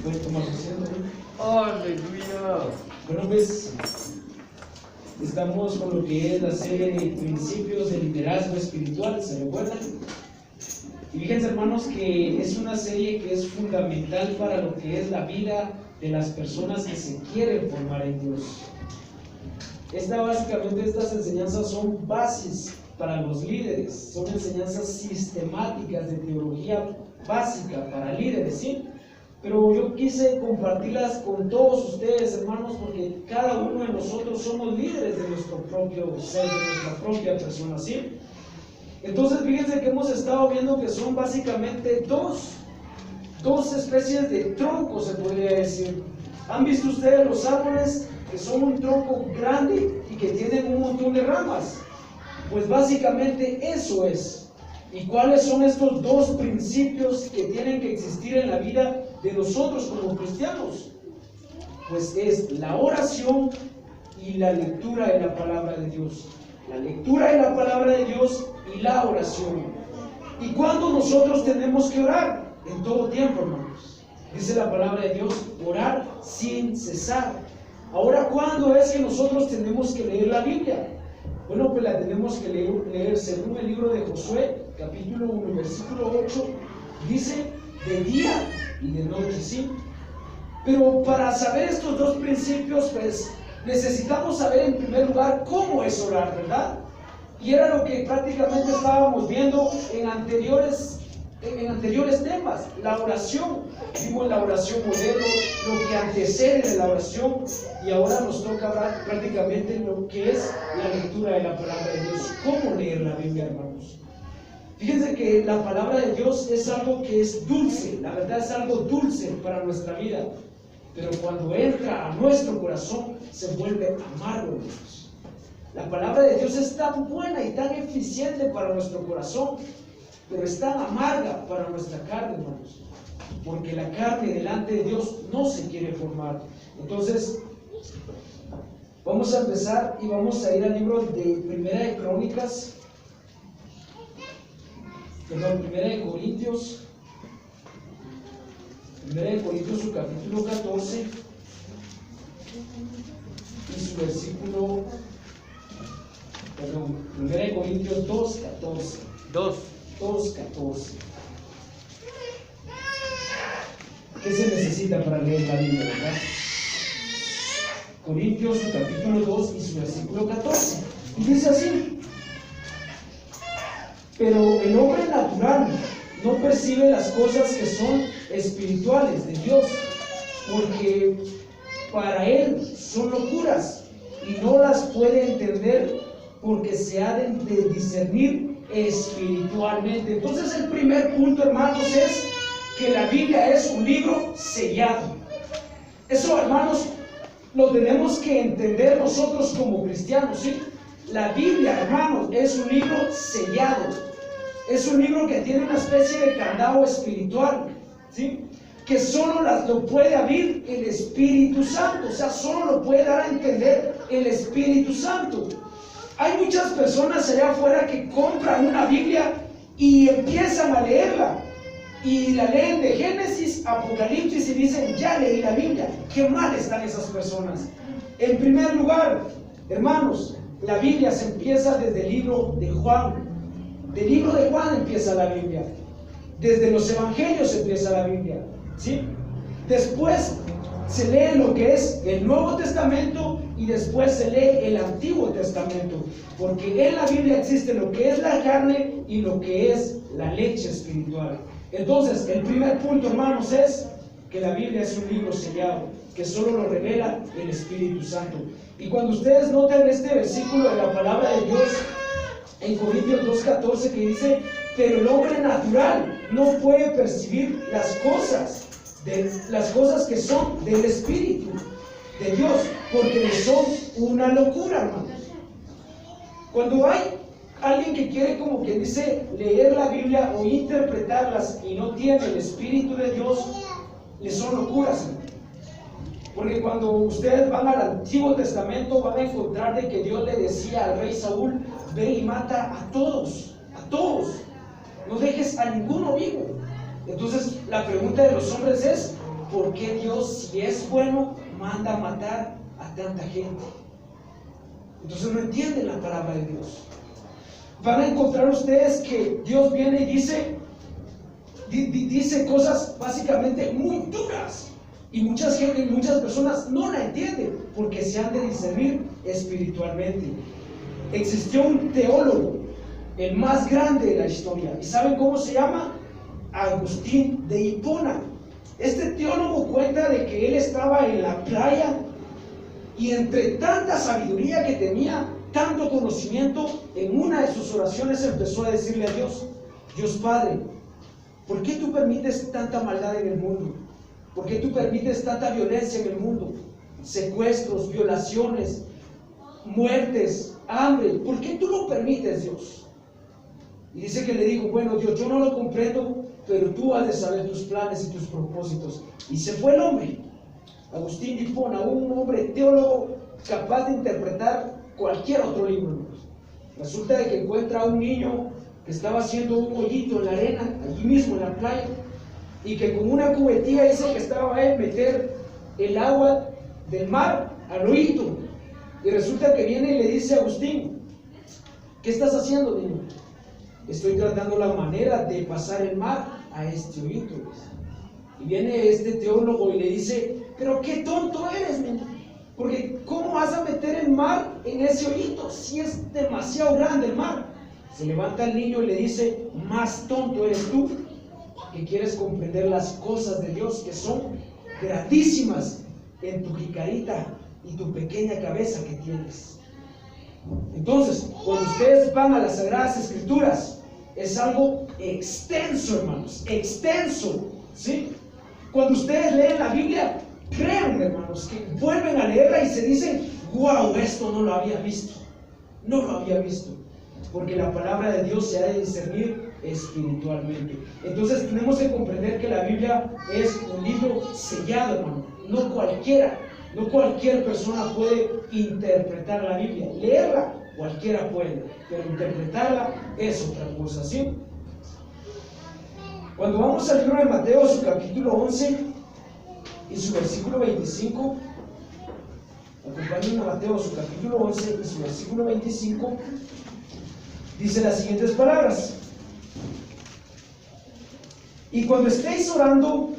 puede tomar asiento. Aleluya. Bueno, pues estamos con lo que es la serie de principios de liderazgo espiritual, ¿se recuerdan? Y fíjense, hermanos, que es una serie que es fundamental para lo que es la vida de las personas que se quieren formar en Dios. Básicamente estas enseñanzas son bases para los líderes, son enseñanzas sistemáticas de teología básica para líderes, ¿sí? Pero yo quise compartirlas con todos ustedes, hermanos, porque cada uno de nosotros somos líderes de nuestro propio ser, de nuestra propia persona, ¿sí? Entonces, fíjense que hemos estado viendo que son básicamente dos especies de troncos, se podría decir. ¿Han visto ustedes los árboles que son un tronco grande y que tienen un montón de ramas? Pues básicamente eso es. ¿Y cuáles son estos dos principios que tienen que existir en la vida de nosotros como cristianos? Pues es la oración y la lectura de la palabra de Dios. La lectura de la palabra de Dios y la oración. ¿Y cuándo nosotros tenemos que orar? En todo tiempo, hermanos. Dice la palabra de Dios, orar sin cesar. Ahora, ¿cuándo es que nosotros tenemos que leer la Biblia? Bueno, pues la tenemos que leer según el libro de Josué, capítulo 1, versículo 8, dice de día y de noche, ¿sí? Pero para saber estos dos principios, pues necesitamos saber en primer lugar cómo es orar, ¿verdad? Y era lo que prácticamente estábamos viendo en anteriores temas, la oración. Vimos la oración modelo, lo que antecede de la oración, y ahora nos toca hablar prácticamente lo que es la lectura de la palabra de Dios. ¿Cómo leer la Biblia, hermanos? Fíjense que la palabra de Dios es algo que es dulce, la verdad es algo dulce para nuestra vida, pero cuando entra a nuestro corazón se vuelve amargo, hermanos. La palabra de Dios es tan buena y tan eficiente para nuestro corazón, pero es tan amarga para nuestra carne, hermanos, porque la carne delante de Dios no se quiere formar. Entonces, vamos a empezar y vamos a ir al libro de Primera de Corintios, su capítulo 14 y su versículo, Primera de Corintios 2:14. ¿Qué se necesita para leer la Biblia, verdad? Corintios, su capítulo 2 y su versículo 14. Y dice así: pero el hombre natural no percibe las cosas que son espirituales de Dios, porque para él son locuras y no las puede entender, porque se ha de discernir espiritualmente. Entonces el primer punto, hermanos, es que la Biblia es un libro sellado. Eso, hermanos, lo tenemos que entender nosotros como cristianos, ¿sí? La Biblia, hermanos, es un libro sellado. Es un libro que tiene una especie de candado espiritual, ¿sí? Que solo lo puede abrir el Espíritu Santo. O sea, solo lo puede dar a entender el Espíritu Santo. Hay muchas personas allá afuera que compran una Biblia y empiezan a leerla. Y la leen de Génesis, Apocalipsis y dicen, ya leí la Biblia. Qué mal están esas personas. En primer lugar, hermanos, la Biblia se empieza desde el libro de Juan. Del libro de Juan empieza la Biblia. Desde los evangelios empieza la Biblia, ¿sí? Después se lee lo que es el Nuevo Testamento y después se lee el Antiguo Testamento, porque en la Biblia existe lo que es la carne y lo que es la leche espiritual. Entonces, el primer punto, hermanos, es que la Biblia es un libro sellado, que solo lo revela el Espíritu Santo. Y cuando ustedes noten este versículo de la palabra de Dios en Corintios 2:14, que dice, pero el hombre natural no puede percibir las cosas que son del Espíritu de Dios, porque le son una locura, hermanos. Cuando hay alguien que quiere, como que dice, leer la Biblia o interpretarlas y no tiene el Espíritu de Dios, le son locuras, hermanos. Porque cuando ustedes van al Antiguo Testamento van a encontrar de que Dios le decía al rey Saúl, ve y mata a todos, no dejes a ninguno vivo. Entonces la pregunta de los hombres es, ¿por qué Dios, si es bueno, manda a matar a tanta gente? Entonces no entienden la palabra de Dios. Van a encontrar ustedes que Dios viene y dice cosas básicamente muy duras, y muchas personas no la entienden porque se han de discernir espiritualmente. Existió un teólogo, el más grande de la historia, ¿y saben cómo se llama? Agustín de Hipona. Este teólogo cuenta de que él estaba en la playa y entre tanta sabiduría que tenía, tanto conocimiento, en una de sus oraciones empezó a decirle a Dios: Dios Padre, ¿por qué tú permites tanta maldad en el mundo? ¿Por qué tú permites tanta violencia en el mundo? Secuestros, violaciones, muertes, hambre. ¿Por qué tú lo permites, Dios? Y dice que le dijo: bueno, Dios, yo no lo comprendo, pero tú has de saber tus planes y tus propósitos. Y se fue el hombre, Agustín de Hipona, un hombre teólogo capaz de interpretar cualquier otro libro. Resulta de que encuentra a un niño que estaba haciendo un hoyito en la arena, allí mismo en la playa, y que con una cubetilla dice que estaba a meter el agua del mar al hoyito. Y resulta que viene y le dice a Agustín: ¿qué estás haciendo, niño? Estoy tratando la manera de pasar el mar a este hoyito. Y viene este teólogo y le dice: pero qué tonto eres, niño, porque ¿cómo vas a meter el mar en ese hoyito si es demasiado grande el mar? Se levanta el niño y le dice: más tonto eres tú, que quieres comprender las cosas de Dios, que son grandísimas en tu jicarita y tu pequeña cabeza que tienes. Entonces, cuando ustedes van a las Sagradas Escrituras, es algo extenso, hermanos, extenso, ¿sí? Cuando ustedes leen la Biblia, créanme, hermanos, que vuelven a leerla y se dicen: wow, esto no lo había visto, no lo había visto, porque la palabra de Dios se ha de discernir espiritualmente. Entonces tenemos que comprender que la Biblia es un libro sellado, hermano. No cualquier persona puede interpretar la Biblia. Leerla cualquiera puede, pero interpretarla es otra cosa, ¿sí? Cuando vamos al libro de Mateo, su capítulo 11 y su versículo 25, acompáñenme a Mateo, su capítulo 11 y su versículo 25, dice las siguientes palabras: y cuando estéis orando,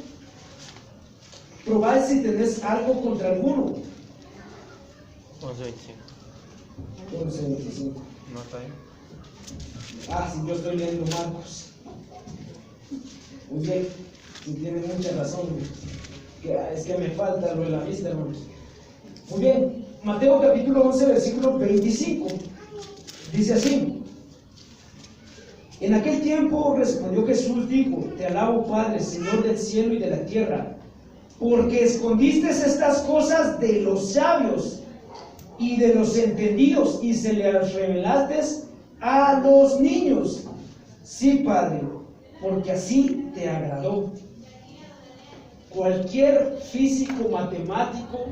probad si tenéis algo contra alguno. 11:25. 11:25. ¿No está ahí? Sí, yo estoy leyendo Marcos. Muy bien, y tiene mucha razón. Es que me falta lo de la vista, hermanos. Muy bien, Mateo capítulo 11, versículo 25. Dice así: en aquel tiempo respondió Jesús, dijo: te alabo, Padre, Señor del cielo y de la tierra, porque escondiste estas cosas de los sabios y de los entendidos y se las revelaste a los niños. Sí, Padre, porque así te agradó. Cualquier físico, matemático,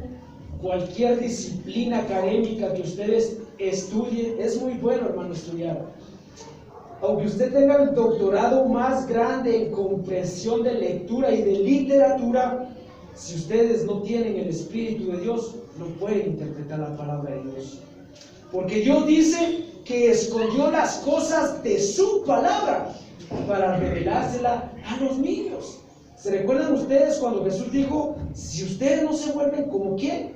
cualquier disciplina académica que ustedes estudien, es muy bueno, hermano, estudiar. Aunque usted tenga el doctorado más grande en comprensión de lectura y de literatura, si ustedes no tienen el Espíritu de Dios, no pueden interpretar la palabra de Dios. Porque Dios dice que escondió las cosas de su palabra para revelársela a los niños. ¿Se recuerdan ustedes cuando Jesús dijo: si ustedes no se vuelven como quién?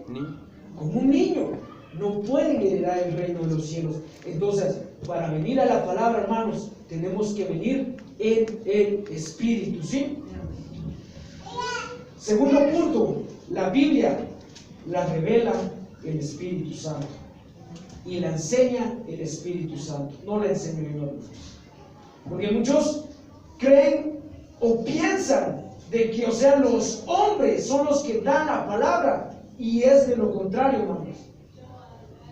Como un niño, no pueden heredar el reino de los cielos? Entonces, para venir a la palabra, hermanos, tenemos que venir en el Espíritu, ¿sí? Segundo punto, la Biblia la revela el Espíritu Santo y la enseña el Espíritu Santo, no la enseño yo. Porque muchos creen o piensan de que, los hombres son los que dan la palabra, y es de lo contrario, hermanos.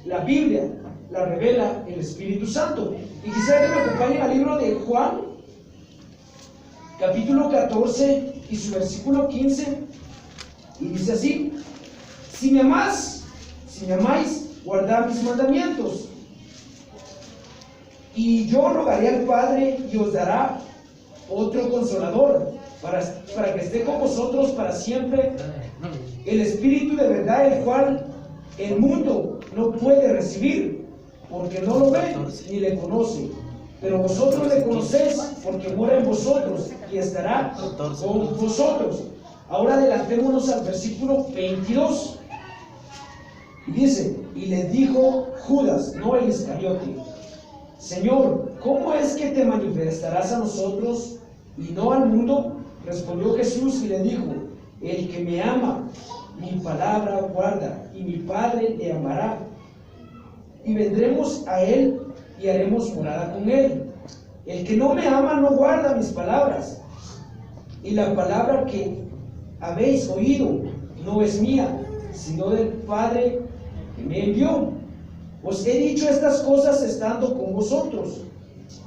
La Biblia la revela el Espíritu Santo. Y quisiera que me acompañen al libro de Juan, capítulo 14 y su versículo 15, y dice así: si me amáis, guardad mis mandamientos, y yo rogaré al Padre y os dará otro consolador, para que esté con vosotros para siempre, el Espíritu de verdad, el cual el mundo no puede recibir, porque no lo ve ni le conoce. Pero vosotros le conocéis, porque mora en vosotros y estará con vosotros. Ahora adelantémonos al versículo 22. Y dice, y le dijo Judas, no el Iscariote: Señor, ¿cómo es que te manifestarás a nosotros y no al mundo? Respondió Jesús y le dijo: el que me ama, mi palabra guarda, y mi Padre le amará, y vendremos a él y haremos morada con él. El que no me ama no guarda mis palabras, y la palabra que habéis oído no es mía, sino del Padre que me envió. Os he dicho estas cosas estando con vosotros.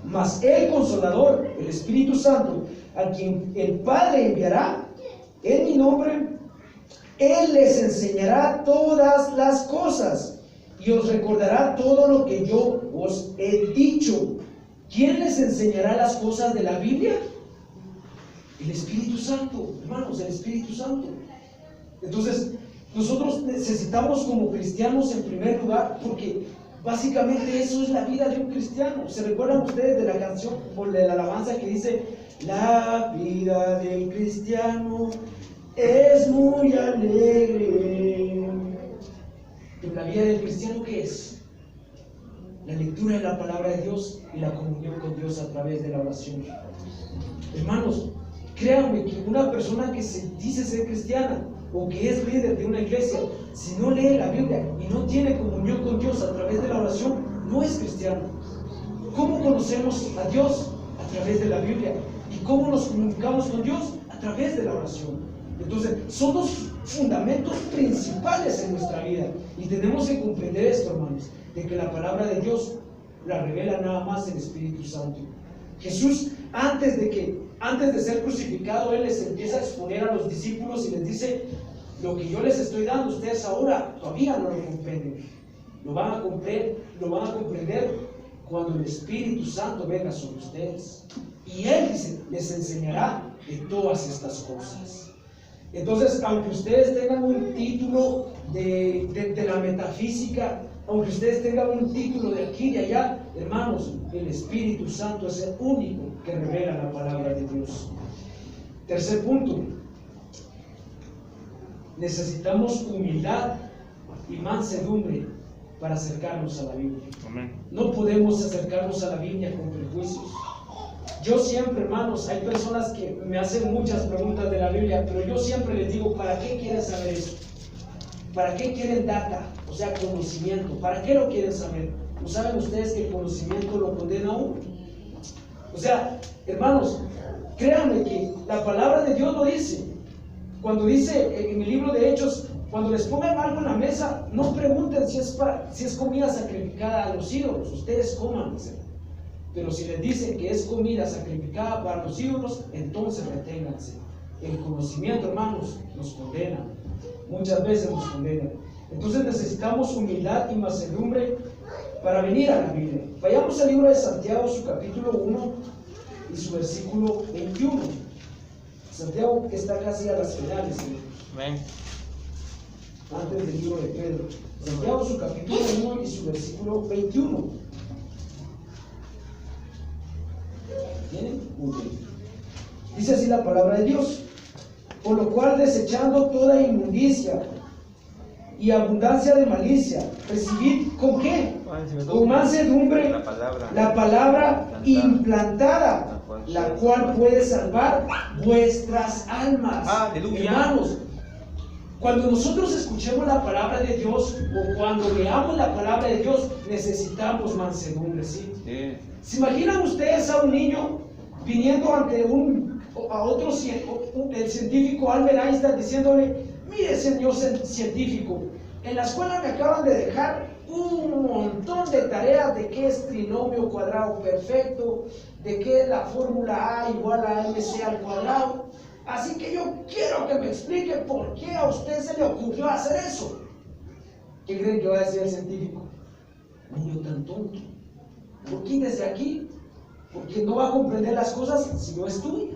Mas el Consolador, el Espíritu Santo, a quien el Padre enviará en mi nombre, Él les enseñará todas las cosas y os recordará todo lo que yo os he dicho. ¿Quién les enseñará las cosas de la Biblia? El Espíritu Santo, hermanos, el Espíritu Santo. Entonces, nosotros necesitamos como cristianos, en primer lugar, porque básicamente eso es la vida de un cristiano. ¿Se recuerdan ustedes de la canción o de la alabanza que dice: la vida del cristiano es muy alegre? Pero la vida del cristiano, ¿qué es? La lectura de la palabra de Dios y la comunión con Dios a través de la oración. Hermanos, créanme que una persona que se dice ser cristiana o que es líder de una iglesia, si no lee la Biblia y no tiene comunión con Dios a través de la oración, no es cristiano. ¿Cómo conocemos a Dios? A través de la Biblia. ¿Y cómo nos comunicamos con Dios? A través de la oración. Entonces, son los fundamentos principales en nuestra vida. Y tenemos que comprender esto, hermanos, de que la palabra de Dios la revela nada más el Espíritu Santo. Jesús, antes de ser crucificado, Él les empieza a exponer a los discípulos y les dice: lo que yo les estoy dando, ustedes ahora todavía no lo comprenden. Lo van a comprender cuando el Espíritu Santo venga sobre ustedes. Y Él, dice, les enseñará de todas estas cosas. Entonces, aunque ustedes tengan un título de la metafísica, aunque ustedes tengan un título de aquí y de allá, hermanos, el Espíritu Santo es el único que revela la palabra de Dios. Tercer punto: necesitamos humildad y mansedumbre para acercarnos a la Biblia. Amén. No podemos acercarnos a la Biblia con prejuicios. Yo siempre, hermanos, hay personas que me hacen muchas preguntas de la Biblia, pero yo siempre les digo: ¿para qué quieren saber eso? ¿Para qué quieren data? O sea, conocimiento. ¿Para qué lo quieren saber? ¿No saben ustedes que el conocimiento lo condena a uno? O sea, hermanos, créanme que la palabra de Dios lo dice. Cuando dice en el libro de Hechos, cuando les pongan algo en la mesa, no pregunten si es comida sacrificada a los ídolos. Ustedes coman. Pero si les dicen que es comida sacrificada para los ídolos, entonces reténganse. El conocimiento, hermanos, nos condena. Muchas veces nos condena. Entonces necesitamos humildad y mansedumbre para venir a la Biblia. Vayamos al libro de Santiago, su capítulo 1 y su versículo 21. Santiago está casi a las finales, Amén. antes del libro de Pedro. Santiago, su capítulo 1 y su versículo 21. ¿Tienen? Muy bien. Dice así la palabra de Dios: por lo cual, desechando toda inmundicia y abundancia de malicia, recibid ¿con qué? Con mansedumbre la palabra implantada, la cual puede salvar vuestras almas. Aleluya. Hermanos, cuando nosotros escuchemos la palabra de Dios o cuando leamos la palabra de Dios, necesitamos mansedumbre, ¿sí? ¿Se imaginan ustedes a un niño viniendo ante el científico Albert Einstein diciéndole: mire, señor científico, en la escuela me acaban de dejar un montón de tareas de qué es trinomio cuadrado perfecto, de qué es la fórmula A igual a MC al cuadrado, así que yo quiero que me explique por qué a usted se le ocurrió hacer eso? ¿Qué creen que va a decir el científico? Niño tan tonto, ¿por qué desde aquí? Porque no va a comprender las cosas si no estudia.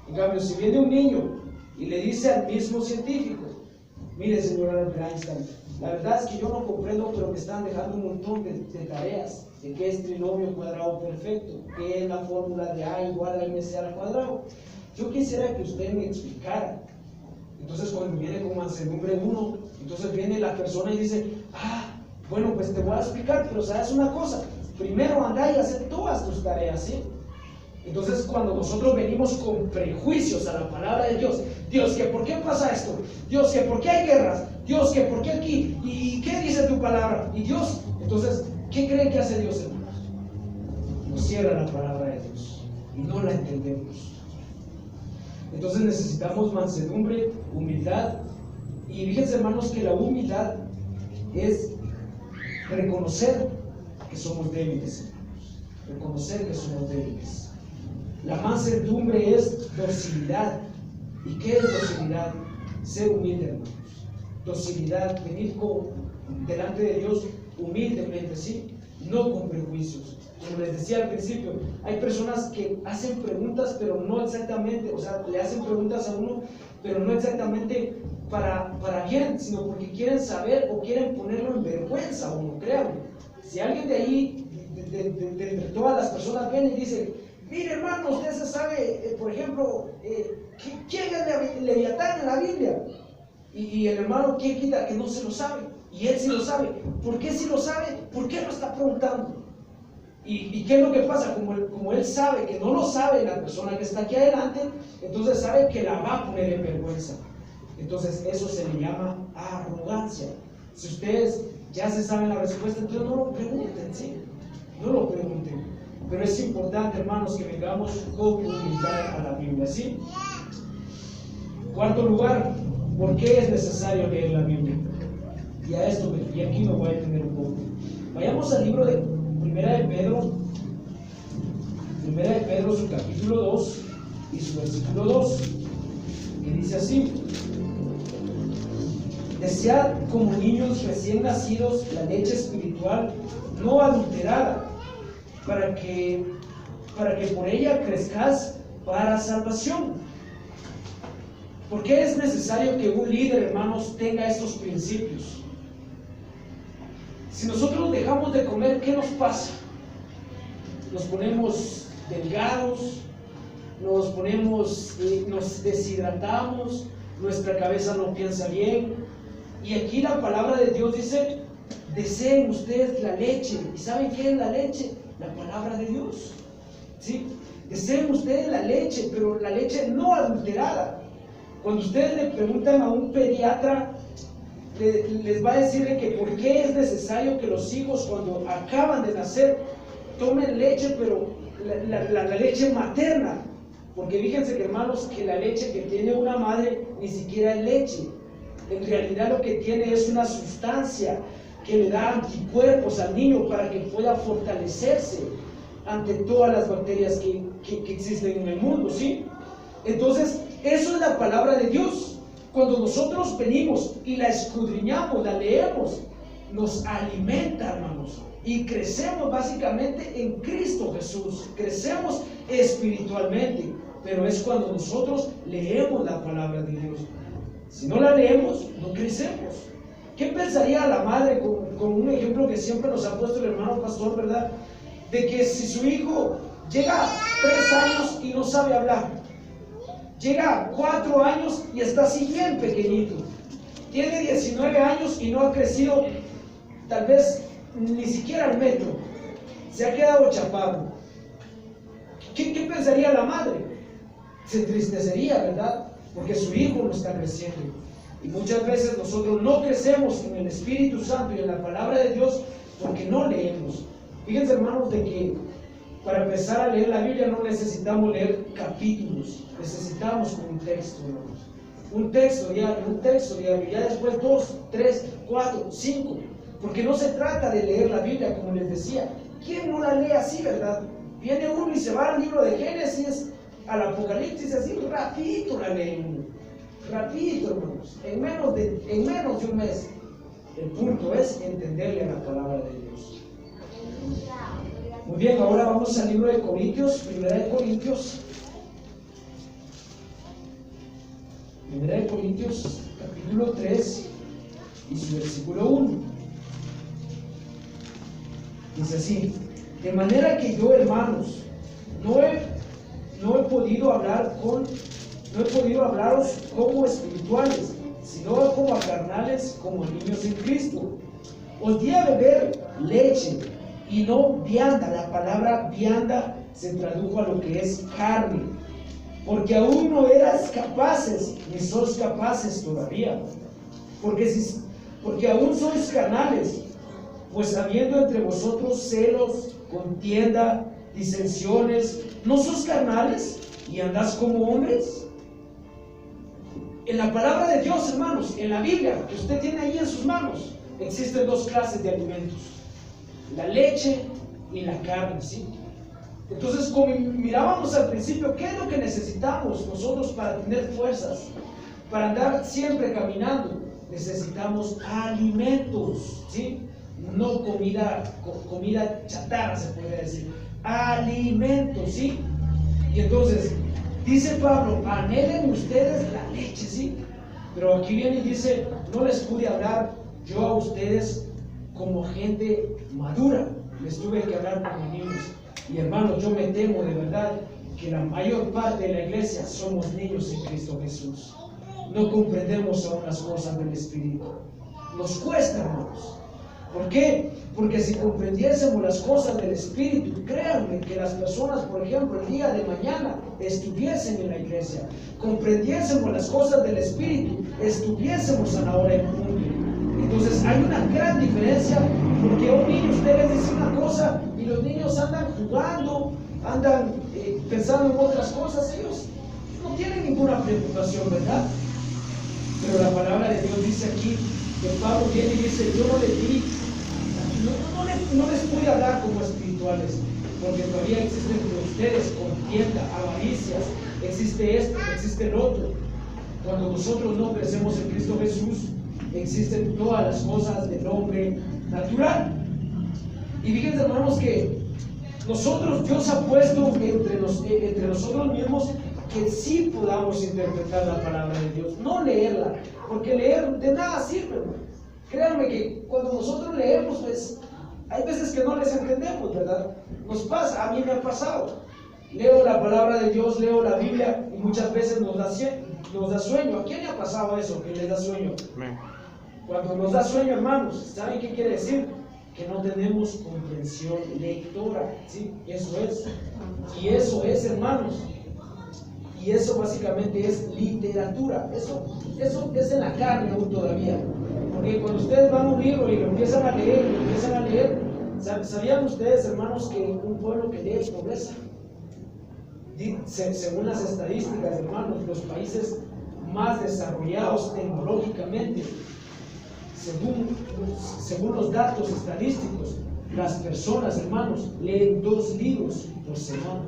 En cambio, si viene un niño y le dice al mismo científico, mire, señor Albert Einstein, la verdad es que yo no comprendo, pero me están dejando un montón de tareas de qué es trinomio cuadrado perfecto, qué es la fórmula de A igual a MC al cuadrado. Yo quisiera que usted me explicara. Entonces, cuando viene con mansedumbre uno, entonces viene la persona y dice, bueno, pues te voy a explicar, pero sabes una cosa, primero anda y hacer todas tus tareas, ¿sí? Entonces, cuando nosotros venimos con prejuicios a la palabra de Dios, Dios, que por qué pasa esto, Dios, que por qué hay guerras, Dios, que por qué aquí, y qué dice tu palabra, y Dios, entonces, ¿qué creen que hace Dios, hermanos? Nos cierra la palabra de Dios y no la entendemos. Entonces necesitamos mansedumbre, humildad, y fíjense, hermanos, que la humildad es reconocer que somos débiles, hermanos, reconocer que somos débiles. La mansedumbre es docilidad. ¿Y qué es docilidad? Ser humilde, hermanos. Docilidad, venir delante de Dios humildemente, ¿sí? No con prejuicios. Como les decía al principio, hay personas que hacen preguntas, pero no exactamente, o sea, le hacen preguntas a uno, pero no exactamente para bien, sino porque quieren saber o quieren ponerlo en vergüenza a uno, créanme. Si alguien de ahí, de todas las personas, viene y dice, mire, hermano, usted se sabe, por ejemplo, ¿quién es Leviatán en la Biblia? Y el hermano, ¿quién quita que no se lo sabe? Y él sí lo sabe. ¿Por qué sí lo sabe? ¿Por qué lo está preguntando? ¿Y qué es lo que pasa? Como él sabe que no lo sabe la persona que está aquí adelante, entonces sabe que la va a poner en vergüenza. Entonces eso se le llama arrogancia. Si ustedes ya se saben la respuesta, entonces no lo pregunten, ¿sí? No lo pregunten. Pero es importante, hermanos, que vengamos con humildad a la Biblia, ¿sí? Cuarto lugar, ¿por qué es necesario leer la Biblia? Y a esto, y aquí me voy a detener un poco. Vayamos al libro de Primera de Pedro, su capítulo 2 y su versículo 2, que dice así: desead como niños recién nacidos la leche espiritual no adulterada, para que por ella crezcáis para salvación. ¿Por qué es necesario que un líder, hermanos, tenga estos principios? Si nosotros dejamos de comer, ¿qué nos pasa? Nos ponemos delgados, nos deshidratamos, nuestra cabeza no piensa bien. Y aquí la palabra de Dios dice, deseen ustedes la leche. ¿Y saben qué es la leche? La palabra de Dios. ¿Sí? Deseen ustedes la leche, pero la leche no adulterada. Cuando ustedes le preguntan a un pediatra, les va a decir que por qué es necesario que los hijos, cuando acaban de nacer, tomen leche, pero la leche materna. Porque fíjense que, hermanos, que la leche que tiene una madre ni siquiera es leche. En realidad lo que tiene es una sustancia que le da anticuerpos al niño para que pueda fortalecerse ante todas las bacterias que existen en el mundo, ¿sí? Entonces, eso es la palabra de Dios. Cuando nosotros venimos y la escudriñamos, la leemos, nos alimenta, hermanos, y crecemos básicamente en Cristo Jesús, crecemos espiritualmente, pero es cuando nosotros leemos la palabra de Dios. Si no la leemos, no crecemos. ¿Qué pensaría la madre con un ejemplo que siempre nos ha puesto el hermano pastor, verdad? De que si su hijo llega a 3 años y no sabe hablar, llega a 4 años y está así bien pequeñito, tiene 19 años y no ha crecido tal vez ni siquiera al metro, se ha quedado chaparro, ¿qué pensaría la madre? Se entristecería, ¿verdad? Porque su hijo no está creciendo. Y muchas veces nosotros no crecemos en el Espíritu Santo y en la palabra de Dios porque no leemos. Fíjense, hermanos, de que para empezar a leer la Biblia no necesitamos leer capítulos, necesitamos un texto, hermanos. Un texto diario, ya después 2, 3, 4, 5. Porque no se trata de leer la Biblia, como les decía. ¿Quién no la lee así, verdad? Viene uno y se va al libro de Génesis, al Apocalipsis, así rapidito la lee uno. Rapidito, hermanos, en menos de un mes. El punto es entenderle la palabra de Dios. Muy bien, ahora vamos al libro de Corintios, Primera de Corintios, 1 Corintios capítulo 3 y su versículo 1. Dice así: de manera que yo, hermanos, no he podido hablaros como espirituales, sino como a carnales, como niños en Cristo. Os di a beber leche y no vianda. La palabra vianda se tradujo a lo que es carne, porque aún no eras capaces, ni sois capaces todavía, porque aún sois carnales, pues habiendo entre vosotros celos, contienda, disensiones, ¿no sois carnales y andás como hombres? En la palabra de Dios, hermanos, en la Biblia que usted tiene ahí en sus manos, existen dos clases de alimentos: la leche y la carne, ¿sí? Entonces, como mirábamos al principio, ¿qué es lo que necesitamos nosotros para tener fuerzas? Para andar siempre caminando, necesitamos alimentos, ¿sí? No comida chatarra, se podría decir. Alimentos, ¿sí? Y entonces, dice Pablo, anhelen ustedes la leche, ¿sí? Pero aquí viene y dice, no les pude hablar yo a ustedes como gente madura, les tuve que hablar como niños. Y hermanos, yo me temo de verdad que la mayor parte de la iglesia somos niños en Cristo Jesús. No comprendemos aún las cosas del Espíritu. Nos cuesta, hermanos. ¿Por qué? Porque si comprendiésemos las cosas del Espíritu, créanme que las personas, por ejemplo, el día de mañana estuviesen en la iglesia, comprendiésemos las cosas del Espíritu, estuviésemos a la hora del cumple. Entonces hay una gran diferencia, porque a un niño usted les dice una cosa y los niños andan jugando, andan pensando en otras cosas. Ellos no tienen ninguna preocupación, ¿verdad? Pero la palabra de Dios dice aquí que Pablo viene y dice, yo no les di, no les pude hablar como espirituales, porque todavía existen entre ustedes contienda, avaricias, existe esto, existe el otro. Cuando nosotros no crecemos en Cristo Jesús, existen todas las cosas del hombre natural. Y fíjense, hermanos, que Dios ha puesto entre nosotros mismos que sí podamos interpretar la palabra de Dios, no leerla, porque leer de nada sirve, hermano. Créanme que cuando nosotros leemos, pues, hay veces que no les entendemos, ¿verdad? Nos pasa, a mí me ha pasado. Leo la palabra de Dios, leo la Biblia y muchas veces nos da sueño. ¿A quién le ha pasado eso, que les da sueño? Cuando nos da sueño, hermanos, ¿saben qué quiere decir? Que no tenemos comprensión lectora, ¿sí? Eso es. Y eso es, hermanos. Y eso básicamente es literatura. Eso es en la carne aún todavía. Porque cuando ustedes van a un libro y lo empiezan a leer, ¿sabían ustedes, hermanos, que un pueblo que lee es pobreza? Según las estadísticas, hermanos, los países más desarrollados tecnológicamente, según los datos estadísticos, las personas, hermanos, leen 2 libros por semana.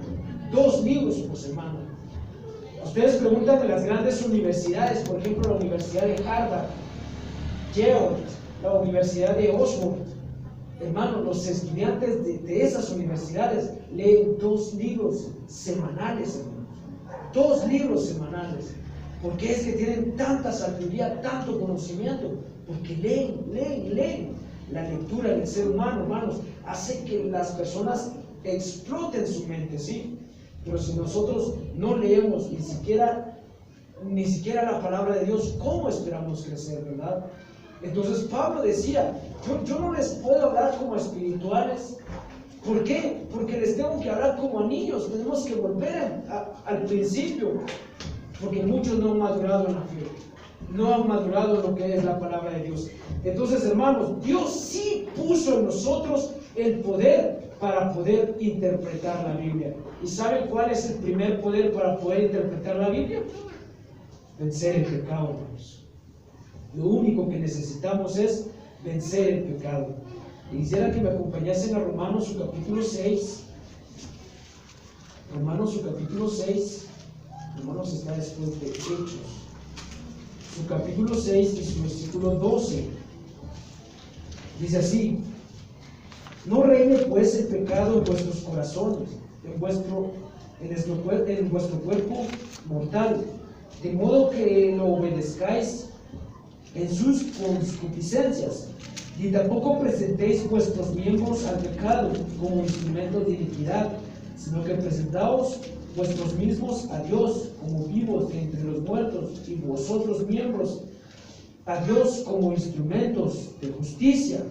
2 libros por semana. Ustedes preguntan de las grandes universidades, por ejemplo, la Universidad de Harvard, Yale, la Universidad de Oxford. Hermanos, los estudiantes de esas universidades leen 2 libros semanales, hermanos. 2 libros semanales. ¿Por qué es que tienen tanta sabiduría, tanto conocimiento? Porque leen. La lectura del ser humano, hermanos, hace que las personas exploten su mente, ¿sí? Pero si nosotros no leemos ni siquiera la palabra de Dios, ¿cómo esperamos crecer, verdad? Entonces Pablo decía, yo no les puedo hablar como espirituales. ¿Por qué? Porque les tengo que hablar como a niños. Tenemos que volver al principio, porque muchos no han madurado en la fe, no han madurado en lo que es la palabra de Dios. Entonces, hermanos, Dios sí puso en nosotros el poder para poder interpretar la Biblia. ¿Y saben cuál es el primer poder para poder interpretar la Biblia? Vencer el pecado, hermanos. Lo único que necesitamos es vencer el pecado. Y quisiera que me acompañasen a Romanos su capítulo 6. Romanos su capítulo 6. Romanos está después de Hechos. Su capítulo 6 y su versículo 12. Dice así: no reine pues el pecado en vuestros corazones, en vuestro cuerpo mortal, de modo que lo obedezcáis en sus concupiscencias, ni tampoco presentéis vuestros miembros al pecado como instrumentos de iniquidad, sino que presentaos vuestros mismos a Dios como vivos de entre los muertos, y vosotros miembros a Dios como instrumentos de justicia.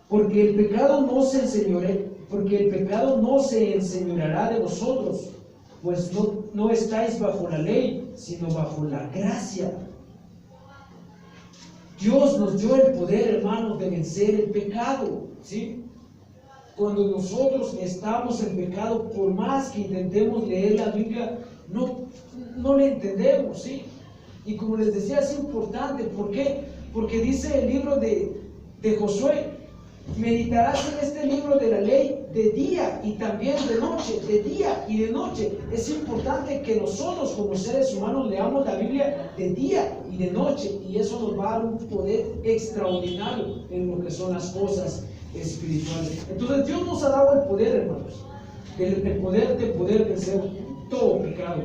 Porque el pecado no se enseñoreará de vosotros, pues no estáis bajo la ley, sino bajo la gracia. Dios nos dio el poder, hermanos, de vencer el pecado, ¿sí? Cuando nosotros estamos en pecado, por más que intentemos leer la Biblia, no le entendemos, ¿sí? Y como les decía, es importante. ¿Por qué? Porque dice el libro de Josué: meditarás en este libro de la ley de día y también de noche, de día y de noche. Es importante que nosotros como seres humanos leamos la Biblia de día y de noche, y eso nos va a dar un poder extraordinario en lo que son las cosas espirituales. Entonces Dios nos ha dado el poder, hermanos, el poder de poder vencer todo pecado.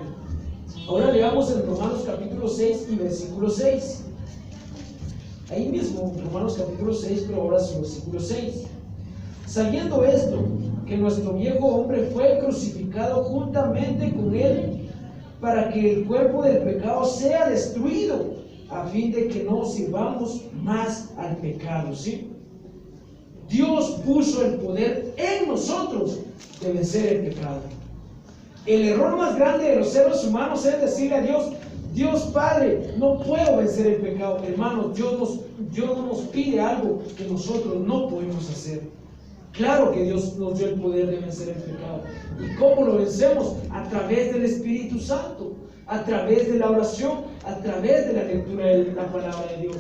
Ahora leamos en Romanos capítulo 6 y versículo 6. Ahí mismo, Romanos capítulo 6, pero ahora su versículo 6. Sabiendo esto, que nuestro viejo hombre fue crucificado juntamente con él, para que el cuerpo del pecado sea destruido, a fin de que no sirvamos más al pecado, ¿sí? Dios puso el poder en nosotros de vencer el pecado. El error más grande de los seres humanos es decirle a Dios: Dios Padre, no puedo vencer el pecado. Hermanos, Dios no nos pide algo que nosotros no podemos hacer. Claro que Dios nos dio el poder de vencer el pecado. ¿Y cómo lo vencemos? A través del Espíritu Santo, a través de la oración, a través de la lectura de la palabra de Dios.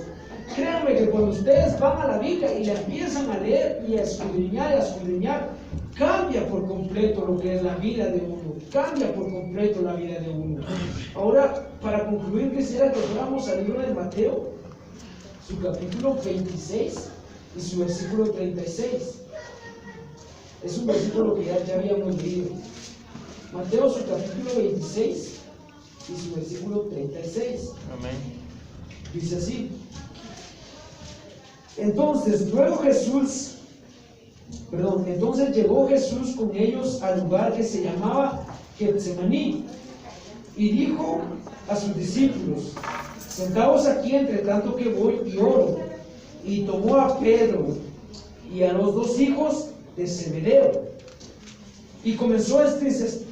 Créanme que cuando ustedes van a la Biblia y la empiezan a leer y a escudriñar, cambia por completo lo que es la vida de uno, cambia por completo la vida de uno. Ahora, para concluir, quisiera que fuéramos al libro de Mateo, su capítulo 26 y su versículo 36. Es un versículo que ya habíamos leído. Mateo, su capítulo 26 y su versículo 36. Amén. Dice así: entonces llegó Jesús con ellos al lugar que se llamaba Getsemaní, y dijo a sus discípulos: sentaos aquí entre tanto que voy y oro. Y tomó a Pedro y a los dos hijos de Zebedeo, y comenzó a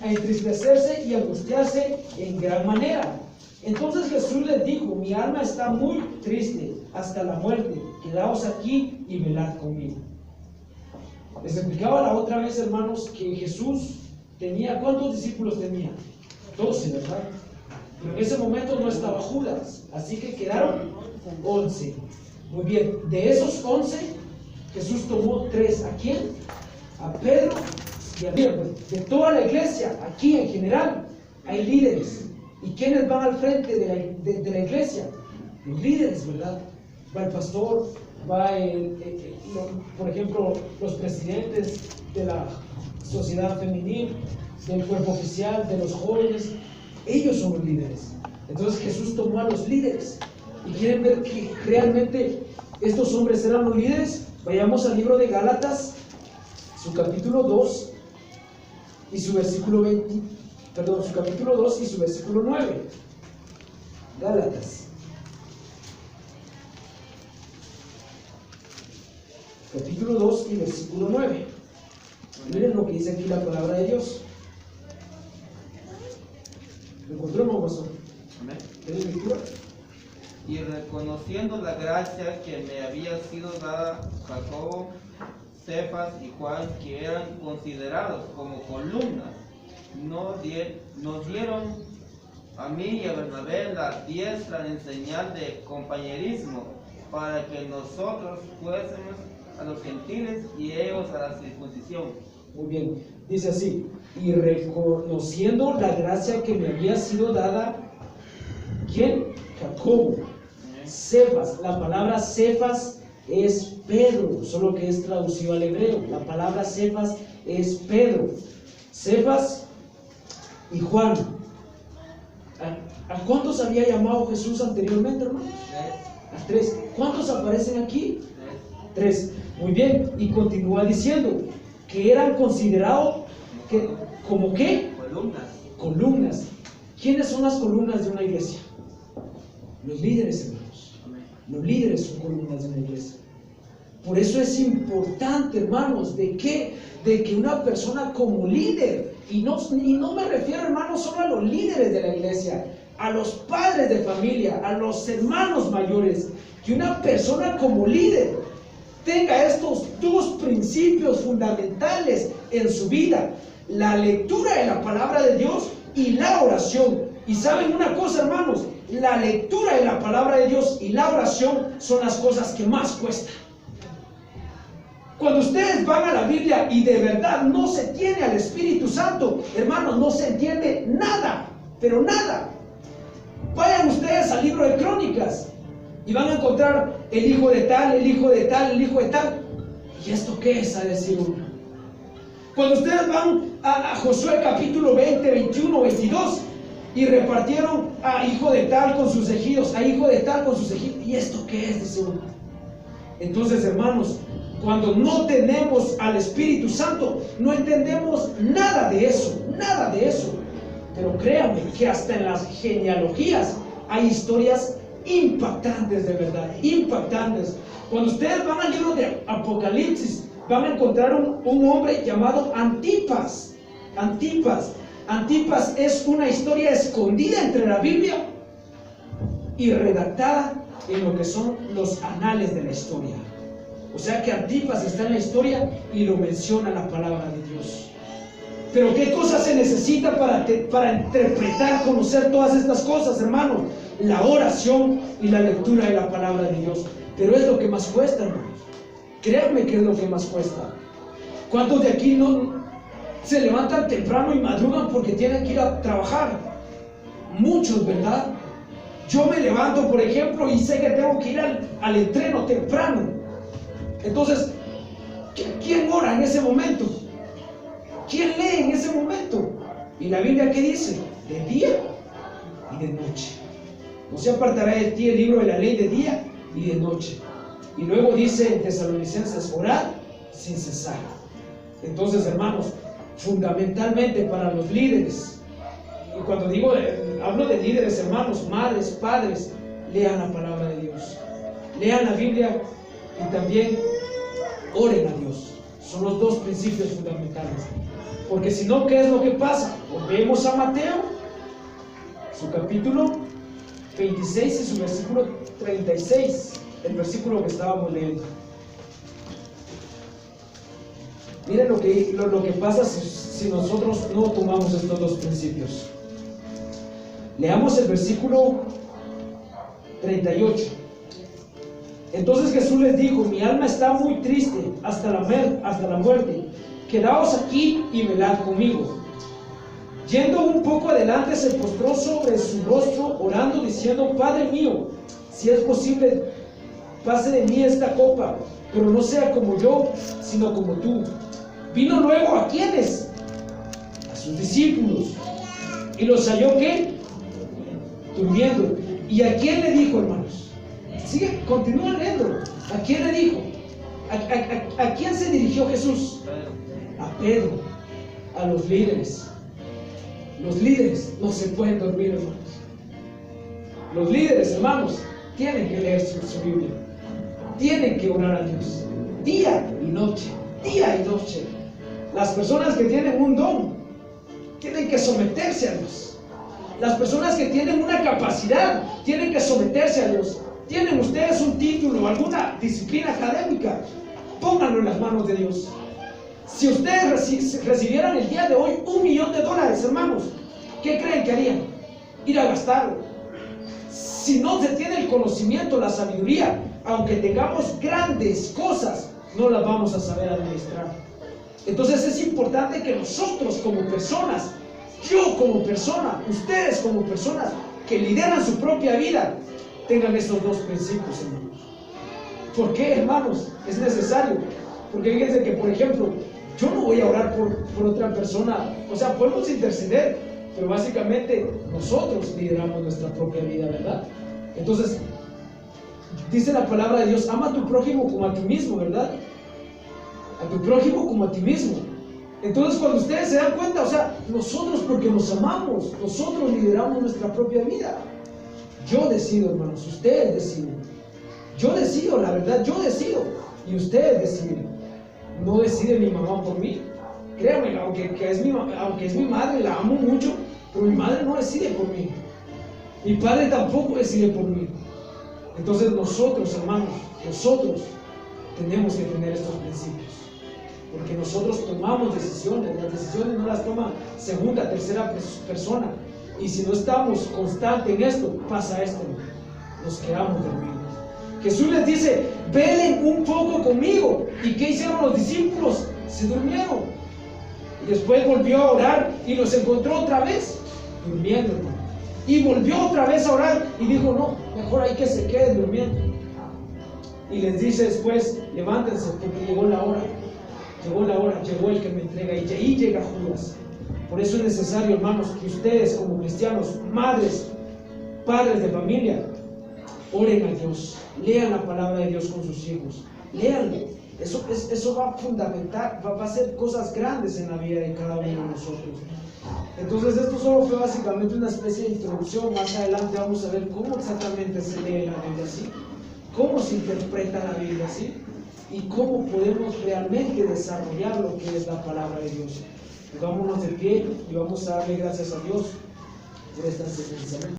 entristecerse y angustiarse en gran manera. Entonces Jesús les dijo: mi alma está muy triste hasta la muerte, quedaos aquí y velad conmigo. Les explicaba la otra vez, hermanos, que Jesús tenía, ¿cuántos discípulos tenía? 12, ¿verdad? Pero en ese momento no estaba Judas, así que quedaron 11. Muy bien, de esos 11, Jesús tomó 3. ¿A quién? A Pedro y a Pedro. De toda la iglesia, aquí en general, hay líderes. ¿Y quiénes van al frente de la iglesia? Los líderes, ¿verdad? Va el pastor, va por ejemplo, los presidentes de la sociedad femenil, del cuerpo oficial, de los jóvenes. Ellos son los líderes. Entonces Jesús tomó a los líderes. ¿Y quieren ver que realmente estos hombres eran los líderes? Vayamos al libro de Gálatas, su capítulo 2 y su versículo 20. Su capítulo 2 y su versículo 9. Gálatas. Capítulo 2 y versículo 9. Miren lo que dice aquí la palabra de Dios. ¿Lo encontramos, pastor? Amén. ¿Tienes lectura? Y reconociendo la gracia que me había sido dada, Jacobo, Cefas y Juan, que eran considerados como columnas, nos dieron a mí y a Bernabé la diestra en señal de compañerismo, para que nosotros fuésemos a los gentiles y ellos a la circuncisión. Muy bien, dice así: y reconociendo la gracia que me había sido dada, ¿quién? Jacobo, Cefas. La palabra Cefas es Pedro, solo que es traducido al hebreo. La palabra Cefas es Pedro. Cefas y Juan. ¿A cuántos había llamado Jesús anteriormente, hermanos? A 3. ¿Cuántos aparecen aquí? 3. Muy bien. Y continúa diciendo que eran considerados ¿como qué? Columnas. ¿Quiénes son las columnas de una iglesia? Los líderes, hermanos. Los líderes son columnas de una iglesia. Por eso es importante, hermanos, de que una persona como líder, y no me refiero, hermanos, solo a los líderes de la iglesia, a los padres de familia, a los hermanos mayores, que una persona como líder tenga estos 2 principios fundamentales en su vida: la lectura de la palabra de Dios y la oración. Y saben una cosa, hermanos, la lectura de la palabra de Dios y la oración son las cosas que más cuestan. Cuando ustedes van a la Biblia y de verdad no se tiene al Espíritu Santo, hermanos, no se entiende nada, pero nada. Vayan ustedes al libro de Crónicas y van a encontrar el hijo de tal, el hijo de tal, el hijo de tal. ¿Y esto qué es? A decir uno. Cuando ustedes van a Josué capítulo 20, 21, 22 y repartieron a hijo de tal con sus ejidos, a hijo de tal con sus ejidos. ¿Y esto qué es? Dice uno. Entonces, hermanos, cuando no tenemos al Espíritu Santo, no entendemos nada de eso, nada de eso. Pero créanme que hasta en las genealogías hay historias impactantes, de verdad, impactantes. Cuando ustedes van al libro de Apocalipsis, van a encontrar un hombre llamado Antipas. Antipas es una historia escondida entre la Biblia y redactada en lo que son los anales de la historia. O sea que Antipas está en la historia y lo menciona la palabra de Dios. Pero ¿qué cosas se necesita para interpretar, conocer todas estas cosas, hermanos? La oración y la lectura de la palabra de Dios. Pero es lo que más cuesta, hermanos. Créanme que es lo que más cuesta. ¿Cuántos de aquí no se levantan temprano y madrugan porque tienen que ir a trabajar? Muchos, ¿verdad? Yo me levanto, por ejemplo, y sé que tengo que ir al entreno temprano. Entonces, ¿quién ora en ese momento? ¿Quién lee en ese momento? ¿Y la Biblia qué dice? De día y de noche. No se apartará de ti el libro de la ley de día y de noche. Y luego dice en Tesalonicenses, orad sin cesar. Entonces, hermanos, fundamentalmente para los líderes, y cuando digo, hablo de líderes, hermanos, madres, padres, lean la palabra de Dios, lean la Biblia y también oren a Dios. Son los 2 principios fundamentales. Porque si no, ¿qué es lo que pasa? Volvemos a Mateo, su capítulo 26 y su versículo 36, el versículo que estábamos leyendo. Miren lo que pasa si nosotros no tomamos estos 2 principios. Leamos el versículo 38. Entonces Jesús les dijo: mi alma está muy triste hasta la muerte. Quedaos aquí y velad conmigo. Yendo un poco adelante, se postró sobre su rostro, orando, diciendo: Padre mío, si es posible, pase de mí esta copa, pero no sea como yo, sino como tú. Vino luego ¿a quiénes? A sus discípulos. Y los halló, ¿qué? Durmiendo. ¿Y a quién le dijo, hermanos? Sigue, continúa leyendo. ¿A quién le dijo? ¿A quién se dirigió Jesús? A Pedro, a los líderes. Los líderes no se pueden dormir, hermanos. Los líderes, hermanos, tienen que leer su Biblia, tienen que orar a Dios día y noche, día y noche. Las personas que tienen un don tienen que someterse a Dios. Las personas que tienen una capacidad tienen que someterse a Dios. ¿Tienen ustedes un título o alguna disciplina académica? Pónganlo en las manos de Dios. Si ustedes recibieran el día de hoy $1 millón, hermanos, ¿qué creen que harían? Ir a gastarlo. Si no se tiene el conocimiento, la sabiduría, aunque tengamos grandes cosas, no las vamos a saber administrar. Entonces es importante que nosotros como personas, yo como persona, ustedes como personas que lideran su propia vida, tengan estos 2 principios, hermanos. ¿Por qué, hermanos? Es necesario. Porque fíjense que, por ejemplo, yo no voy a orar por otra persona. O sea, podemos interceder, pero básicamente nosotros lideramos nuestra propia vida, ¿verdad? Entonces, dice la palabra de Dios, ama a tu prójimo como a ti mismo, ¿verdad? A tu prójimo como a ti mismo. Entonces, cuando ustedes se dan cuenta, o sea, nosotros porque nos amamos, nosotros lideramos nuestra propia vida. Yo decido, hermanos, ustedes deciden. Yo decido, la verdad, yo decido. Y ustedes deciden. No decide mi mamá por mí. Créanme, aunque es mi madre, la amo mucho, pero mi madre no decide por mí. Mi padre tampoco decide por mí. Entonces nosotros, hermanos, nosotros tenemos que tener estos principios. Porque nosotros tomamos decisiones. Las decisiones no las toma segunda, tercera persona. Y si no estamos constantes en esto, pasa esto. Nos quedamos dormidos. Jesús les dice, velen un poco conmigo. ¿Y qué hicieron los discípulos? Se durmieron. Y después volvió a orar y los encontró otra vez durmiendo, hermano. Y volvió otra vez a orar y dijo, no, mejor hay que se queden durmiendo. Y les dice después, levántense porque llegó la hora. Llegó la hora, llegó el que me entrega y ahí llega Judas. Por eso es necesario, hermanos, que ustedes como cristianos, madres, padres de familia, oren a Dios, lean la palabra de Dios con sus hijos, léanlo. Eso va a fundamentar, va a hacer cosas grandes en la vida de cada uno de nosotros. Entonces esto solo fue básicamente una especie de introducción. Más adelante vamos a ver cómo exactamente se lee la Biblia así, cómo se interpreta la Biblia así y cómo podemos realmente desarrollar lo que es la palabra de Dios. Pongámonos de pie y vamos a darle gracias a Dios por esta enseñanza.